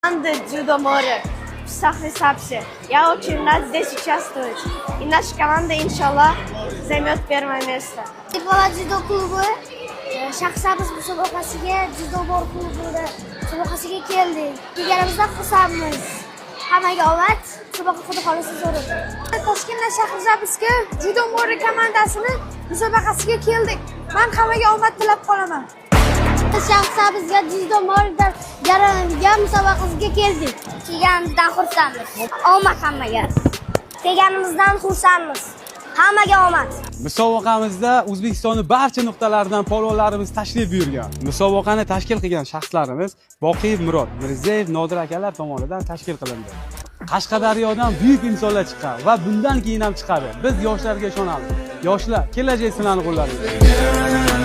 Команда Дзюдо Море в Сахне-Сапсе. Я очень рад здесь участвовать. И наша команда, иншаллах, займет первое место. Bola judo klubi Shahrisabz musobaqasiga judo bor klubida musobaqasiga keldik. Kelganimizda xursandmiz. Hammaga omad, musobaqa xudo xohlasa so'radim. Toshkentdan Shahrisabzga judo bor komandasini musobaqasiga keldik. Men hammaga omad tilab qolaman. Shahrisabzga judo bor musobaqasiga keldik. Kelganimizdan xursandmiz. Omad hammaga. Kelganimizdan xursandmiz. Hammaga omad. Musobaqamizda O'zbekistonning barcha nuqtalaridan polvonlarimiz tashrif buyurgan. Musobaqani tashkil qilgan shaxslarimiz Boqiyev Murod, Mirzayev Nodir akalar tomonidan tashkil qilindi. Qashqadaryodan buyuk insonlar chiqqan va bundan keyin ham chiqadi. Biz yoshlarga ishonamiz. Yoshlar, kelajak sizlarning qo'llaringizda.